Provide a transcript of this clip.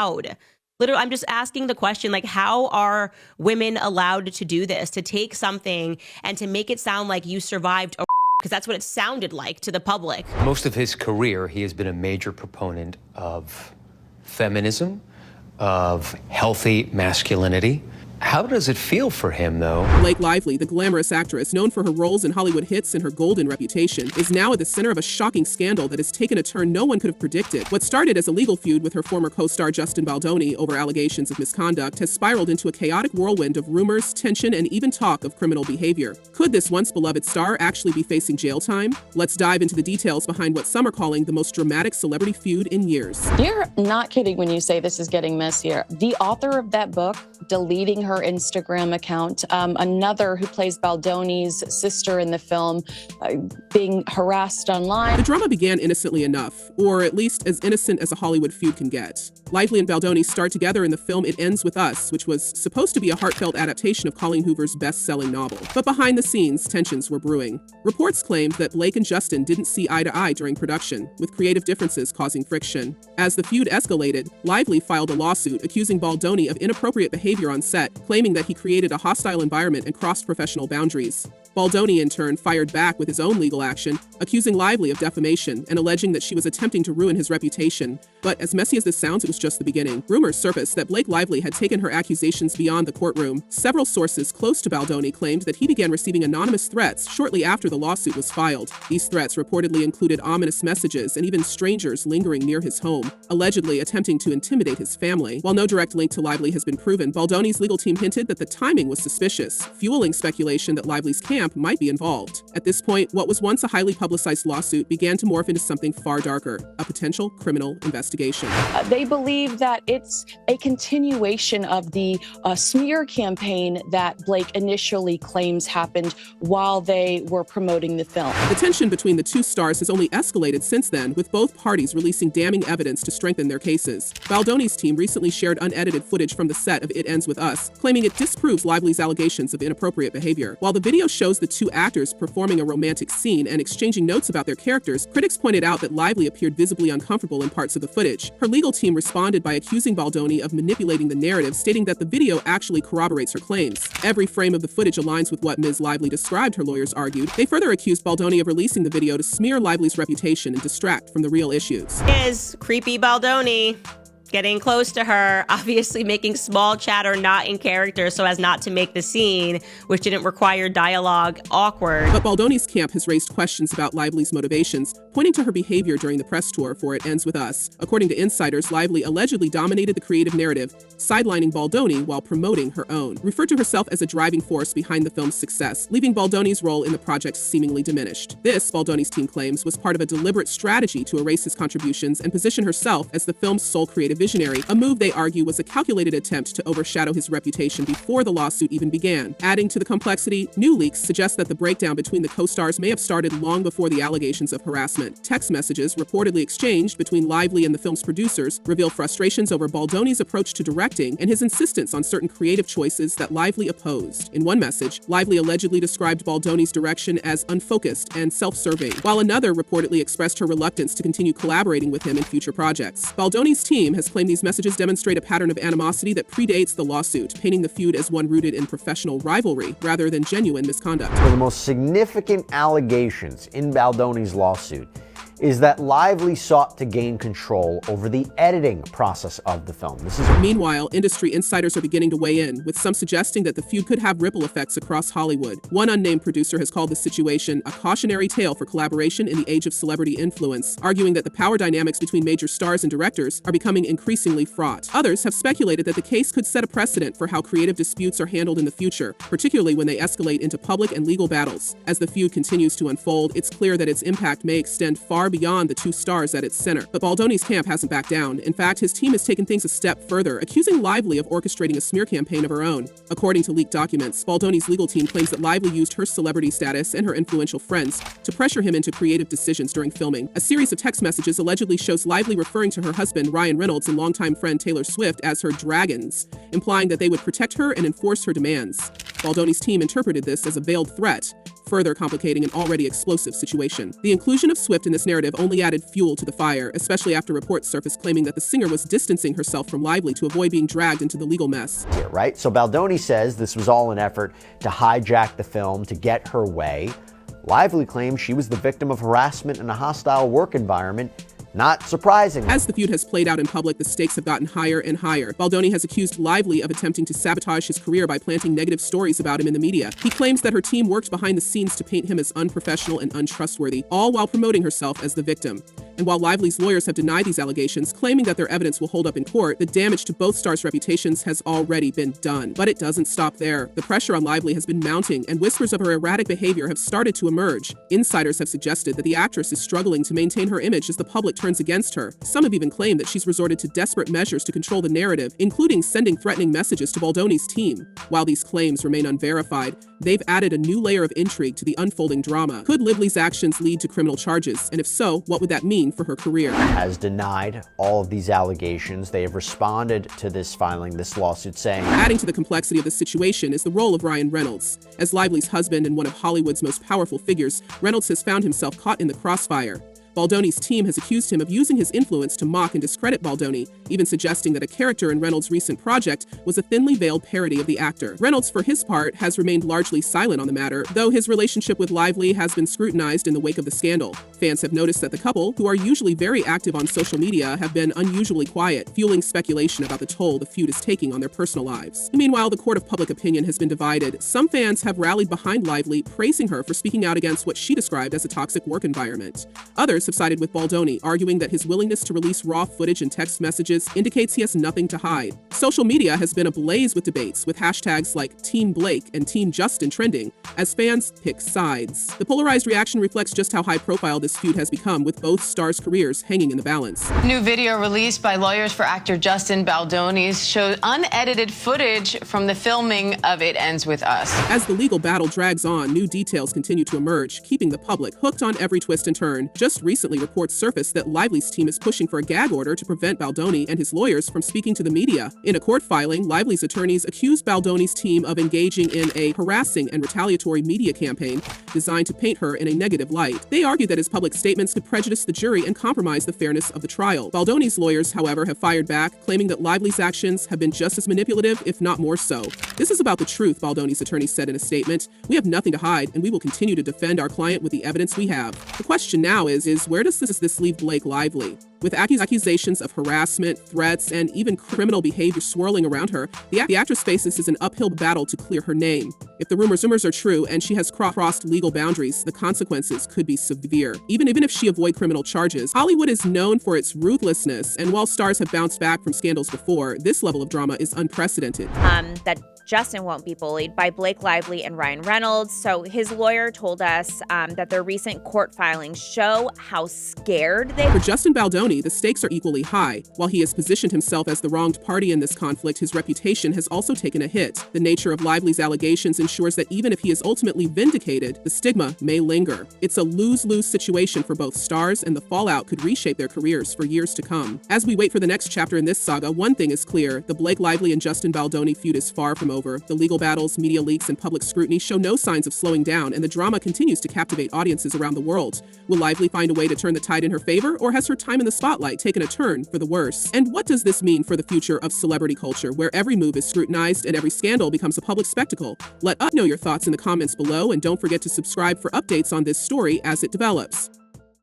allowed? Literally, I'm just asking the question, like, how are women allowed to do this, to take something and to make it sound like you survived a because that's what it sounded like to the public. Most of his career, he has been a major proponent of feminism, of healthy masculinity. How does it feel for him, though? Blake Lively, the glamorous actress known for her roles in Hollywood hits and her golden reputation, is now at the center of a shocking scandal that has taken a turn no one could have predicted. What started as a legal feud with her former co-star Justin Baldoni over allegations of misconduct has spiraled into a chaotic whirlwind of rumors, tension, and even talk of criminal behavior. Could this once beloved star actually be facing jail time? Let's dive into the details behind what some are calling the most dramatic celebrity feud in years. You're not kidding when you say this is getting messier. The author of that book deleting her Instagram account, another who plays Baldoni's sister in the film being harassed online. The drama began innocently enough, or at least as innocent as a Hollywood feud can get. Lively and Baldoni starred together in the film It Ends With Us, which was supposed to be a heartfelt adaptation of Colleen Hoover's best-selling novel. But behind the scenes, tensions were brewing. Reports claimed that Blake and Justin didn't see eye to eye during production, with creative differences causing friction. As the feud escalated, Lively filed a lawsuit accusing Baldoni of inappropriate behavior on set, claiming that he created a hostile environment and crossed professional boundaries. Baldoni, in turn, fired back with his own legal action, accusing Lively of defamation and alleging that she was attempting to ruin his reputation. But as messy as this sounds, it was just the beginning. Rumors surfaced that Blake Lively had taken her accusations beyond the courtroom. Several sources close to Baldoni claimed that he began receiving anonymous threats shortly after the lawsuit was filed. These threats reportedly included ominous messages and even strangers lingering near his home, allegedly attempting to intimidate his family. While no direct link to Lively has been proven, Baldoni's legal team hinted that the timing was suspicious, fueling speculation that Lively's camp might be involved. At this point, what was once a highly publicized lawsuit began to morph into something far darker, a potential criminal investigation. They believe that it's a continuation of the smear campaign that Blake initially claims happened while they were promoting the film. The tension between the two stars has only escalated since then, with both parties releasing damning evidence to strengthen their cases. Baldoni's team recently shared unedited footage from the set of It Ends With Us, claiming it disproves Lively's allegations of inappropriate behavior. While the video shows the two actors performing a romantic scene and exchanging notes about their characters, critics pointed out that Lively appeared visibly uncomfortable in parts of the footage. Her legal team responded by accusing Baldoni of manipulating the narrative, stating that the video actually corroborates her claims. Every frame of the footage aligns with what Ms. Lively described, her lawyers argued. They further accused Baldoni of releasing the video to smear Lively's reputation and distract from the real issues. Is creepy Baldoni getting close to her, obviously making small chatter not in character so as not to make the scene, which didn't require dialogue, awkward. But Baldoni's camp has raised questions about Lively's motivations, pointing to her behavior during the press tour for It Ends With Us. According to insiders, Lively allegedly dominated the creative narrative, sidelining Baldoni while promoting her own, referred to herself as a driving force behind the film's success, leaving Baldoni's role in the project seemingly diminished. This, Baldoni's team claims, was part of a deliberate strategy to erase his contributions and position herself as the film's sole creative visionary, a move they argue was a calculated attempt to overshadow his reputation before the lawsuit even began. Adding to the complexity, new leaks suggest that the breakdown between the co-stars may have started long before the allegations of harassment. Text messages reportedly exchanged between Lively and the film's producers reveal frustrations over Baldoni's approach to directing and his insistence on certain creative choices that Lively opposed. In one message, Lively allegedly described Baldoni's direction as unfocused and self-serving, while another reportedly expressed her reluctance to continue collaborating with him in future projects. Baldoni's team has claimed these messages demonstrate a pattern of animosity that predates the lawsuit, painting the feud as one rooted in professional rivalry rather than genuine misconduct. One of the most significant allegations in Baldoni's lawsuit is that Lively sought to gain control over the editing process of the film. Meanwhile, industry insiders are beginning to weigh in, with some suggesting that the feud could have ripple effects across Hollywood. One unnamed producer has called the situation a cautionary tale for collaboration in the age of celebrity influence, arguing that the power dynamics between major stars and directors are becoming increasingly fraught. Others have speculated that the case could set a precedent for how creative disputes are handled in the future, particularly when they escalate into public and legal battles. As the feud continues to unfold, it's clear that its impact may extend far beyond the two stars at its center. But Baldoni's camp hasn't backed down. In fact, his team has taken things a step further, accusing Lively of orchestrating a smear campaign of her own. According to leaked documents, Baldoni's legal team claims that Lively used her celebrity status and her influential friends to pressure him into creative decisions during filming. A series of text messages allegedly shows Lively referring to her husband, Ryan Reynolds, and longtime friend Taylor Swift as her dragons, implying that they would protect her and enforce her demands. Baldoni's team interpreted this as a veiled threat, further complicating an already explosive situation. The inclusion of Swift in this narrative only added fuel to the fire, especially after reports surfaced claiming that the singer was distancing herself from Lively to avoid being dragged into the legal mess. Here, right? So Baldoni says this was all an effort to hijack the film to get her way. Lively claims she was the victim of harassment in a hostile work environment. Not surprising. As the feud has played out in public, the stakes have gotten higher and higher. Baldoni has accused Lively of attempting to sabotage his career by planting negative stories about him in the media. He claims that her team worked behind the scenes to paint him as unprofessional and untrustworthy, all while promoting herself as the victim. And while Lively's lawyers have denied these allegations, claiming that their evidence will hold up in court, the damage to both stars' reputations has already been done. But it doesn't stop there. The pressure on Lively has been mounting, and whispers of her erratic behavior have started to emerge. Insiders have suggested that the actress is struggling to maintain her image as the public turns against her. Some have even claimed that she's resorted to desperate measures to control the narrative, including sending threatening messages to Baldoni's team. While these claims remain unverified, they've added a new layer of intrigue to the unfolding drama. Could Lively's actions lead to criminal charges? And if so, what would that mean for her career? Has denied all of these allegations. They have responded to this filing, this lawsuit, saying, Adding to the complexity of the situation is the role of Ryan Reynolds. As Lively's husband and one of Hollywood's most powerful figures, Reynolds has found himself caught in the crossfire. Baldoni's team has accused him of using his influence to mock and discredit Baldoni, even suggesting that a character in Reynolds' recent project was a thinly veiled parody of the actor. Reynolds, for his part, has remained largely silent on the matter, though his relationship with Lively has been scrutinized in the wake of the scandal. Fans have noticed that the couple, who are usually very active on social media, have been unusually quiet, fueling speculation about the toll the feud is taking on their personal lives. Meanwhile, the court of public opinion has been divided. Some fans have rallied behind Lively, praising her for speaking out against what she described as a toxic work environment. Others have sided with Baldoni, arguing that his willingness to release raw footage and text messages indicates he has nothing to hide. Social media has been ablaze with debates, with hashtags like Team Blake and Team Justin trending, as fans pick sides. The polarized reaction reflects just how high-profile this feud has become, with both stars' careers hanging in the balance. New video released by lawyers for actor Justin Baldoni shows unedited footage from the filming of It Ends With Us. As the legal battle drags on, new details continue to emerge, keeping the public hooked on every twist and turn. Just recently, reports surfaced that Lively's team is pushing for a gag order to prevent Baldoni and his lawyers from speaking to the media. In a court filing, Lively's attorneys accused Baldoni's team of engaging in a harassing and retaliatory media campaign designed to paint her in a negative light. They argued that his public statements could prejudice the jury and compromise the fairness of the trial. Baldoni's lawyers, however, have fired back, claiming that Lively's actions have been just as manipulative, if not more so. This is about the truth, Baldoni's attorneys said in a statement. We have nothing to hide, and we will continue to defend our client with the evidence we have. The question now is where does this leave Blake Lively? With accusations of harassment, threats, and even criminal behavior swirling around her, the actress faces an uphill battle to clear her name. If the rumors are true and she has crossed legal boundaries, the consequences could be severe. Even if she avoids criminal charges, Hollywood is known for its ruthlessness, and while stars have bounced back from scandals before, this level of drama is unprecedented. That Justin won't be bullied by Blake Lively and Ryan Reynolds. So his lawyer told us that their recent court filings show how scared they are. For Justin Baldoni, the stakes are equally high. While he has positioned himself as the wronged party in this conflict, his reputation has also taken a hit. The nature of Lively's allegations ensures that even if he is ultimately vindicated, the stigma may linger. It's a lose-lose situation for both stars, and the fallout could reshape their careers for years to come. As we wait for the next chapter in this saga, one thing is clear: the Blake Lively and Justin Baldoni feud is far from over. The legal battles, media leaks, and public scrutiny show no signs of slowing down, and the drama continues to captivate audiences around the world. Will Lively find a way to turn the tide in her favor, or has her time in the spotlight taken a turn for the worse? And what does this mean for the future of celebrity culture, where every move is scrutinized and every scandal becomes a public spectacle? Let us know your thoughts in the comments below, and don't forget to subscribe for updates on this story as it develops.